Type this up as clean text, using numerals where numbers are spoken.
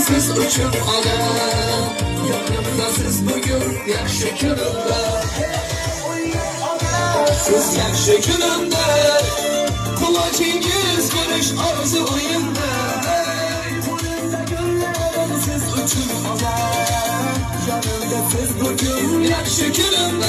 siz uçup alın. Yanımda siz bugün yaxşı günümdə. Siz yaxşı günümdə. Kulacınız görüş arzu oyunda. Siz uçup alın. Yanımda siz bugün yaxşı günümdə.